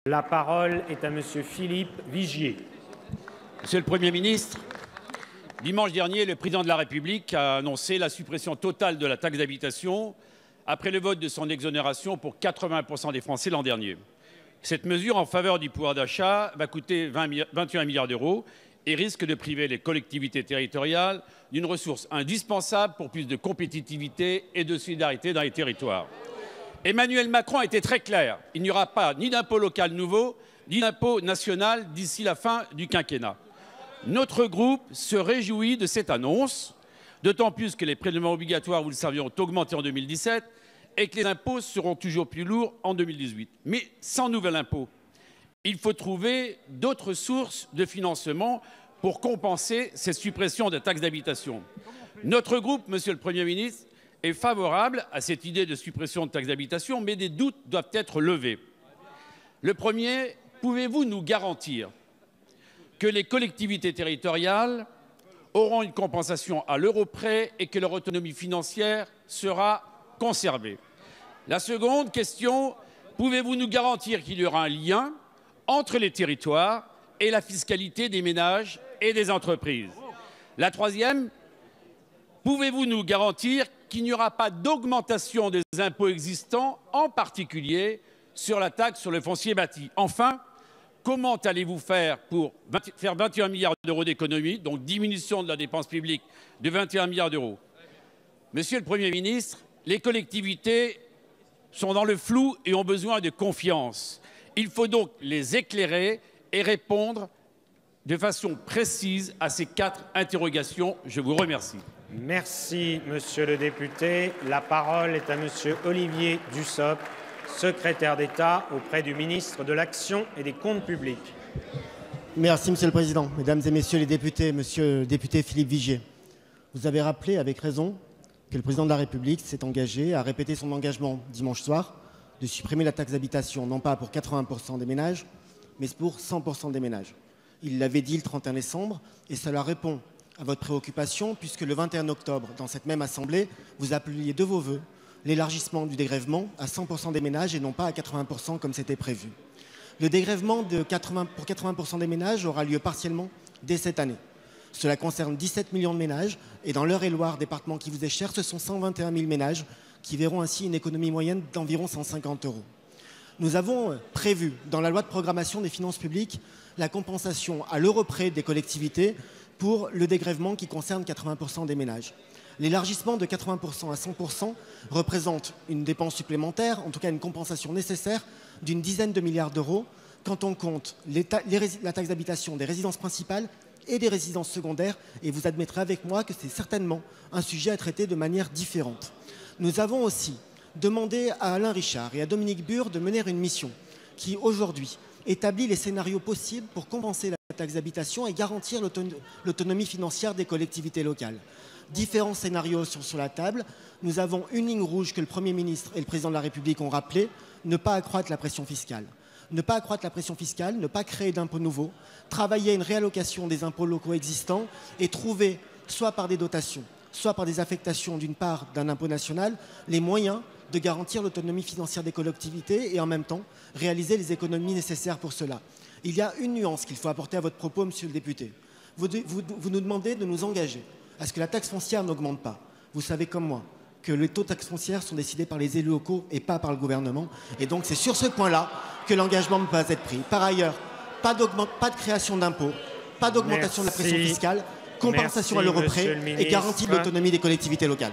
La parole est à Monsieur Philippe Vigier. Monsieur le Premier ministre, dimanche dernier, le Président de la République a annoncé la suppression totale de la taxe d'habitation après le vote de son exonération pour 80% des Français l'an dernier. Cette mesure en faveur du pouvoir d'achat va coûter 21 milliards d'euros et risque de priver les collectivités territoriales d'une ressource indispensable pour plus de compétitivité et de solidarité dans les territoires. Emmanuel Macron a été très clair. Il n'y aura pas ni d'impôt local nouveau, ni d'impôt national d'ici la fin du quinquennat. Notre groupe se réjouit de cette annonce, d'autant plus que les prélèvements obligatoires, vous le savez, ont augmenté en 2017 et que les impôts seront toujours plus lourds en 2018. Mais sans nouvel impôt, il faut trouver d'autres sources de financement pour compenser cette suppression de la taxe d'habitation. Notre groupe, Monsieur le Premier ministre, est favorable à cette idée de suppression de taxe d'habitation, mais des doutes doivent être levés. Le premier, pouvez-vous nous garantir que les collectivités territoriales auront une compensation à l'euro près et que leur autonomie financière sera conservée? La seconde question, pouvez-vous nous garantir qu'il y aura un lien entre les territoires et la fiscalité des ménages et des entreprises? La troisième, pouvez-vous nous garantir qu'il n'y aura pas d'augmentation des impôts existants, en particulier sur la taxe sur le foncier bâti? Enfin, comment allez-vous faire pour faire 21 milliards d'euros d'économies, donc diminution de la dépense publique de 21 milliards d'euros? Monsieur le Premier ministre, les collectivités sont dans le flou et ont besoin de confiance. Il faut donc les éclairer et répondre de façon précise à ces 4 interrogations. Je vous remercie. Merci, Monsieur le député. La parole est à Monsieur Olivier Dussopt, secrétaire d'État auprès du ministre de l'Action et des Comptes publics. Merci, Monsieur le Président. Mesdames et Messieurs les députés, Monsieur le député Philippe Vigier, vous avez rappelé avec raison que le Président de la République s'est engagé à répéter son engagement dimanche soir de supprimer la taxe d'habitation, non pas pour 80% des ménages, mais pour 100% des ménages. Il l'avait dit le 31 décembre et cela répond à votre préoccupation puisque le 21 octobre, dans cette même Assemblée, vous appeliez de vos vœux l'élargissement du dégrèvement à 100% des ménages et non pas à 80% comme c'était prévu. Le dégrèvement pour 80% des ménages aura lieu partiellement dès cette année. Cela concerne 17 millions de ménages et dans l'Eure-et-Loire, département qui vous est cher, ce sont 121 000 ménages qui verront ainsi une économie moyenne d'environ 150 €. Nous avons prévu dans la loi de programmation des finances publiques la compensation à l'euro près des collectivités pour le dégrèvement qui concerne 80% des ménages. L'élargissement de 80% à 100% représente une dépense supplémentaire, en tout cas une compensation nécessaire d'une dizaine de milliards d'euros quand on compte la taxe d'habitation des résidences principales et des résidences secondaires, et vous admettrez avec moi que c'est certainement un sujet à traiter de manière différente. Nous avons aussi demandé à Alain Richard et à Dominique Bure de mener une mission qui, aujourd'hui, établit les scénarios possibles pour compenser la taxe d'habitation et garantir l'autonomie financière des collectivités locales. Différents scénarios sont sur la table. Nous avons une ligne rouge que le Premier ministre et le Président de la République ont rappelée, ne pas accroître la pression fiscale. Ne pas accroître la pression fiscale, ne pas créer d'impôts nouveaux, travailler à une réallocation des impôts locaux existants et trouver, soit par des dotations, soit par des affectations d'une part d'un impôt national, les moyens de garantir l'autonomie financière des collectivités et en même temps réaliser les économies nécessaires pour cela. Il y a une nuance qu'il faut apporter à votre propos, Monsieur le député. Vous nous demandez de nous engager à ce que la taxe foncière n'augmente pas. Vous savez comme moi que les taux de taxe foncière sont décidés par les élus locaux et pas par le gouvernement. Et donc c'est sur ce point-là que l'engagement ne peut pas être pris. Par ailleurs, pas de création d'impôts, pas d'augmentation de la pression fiscale, compensation à l'euro près et garantie de l'autonomie des collectivités locales.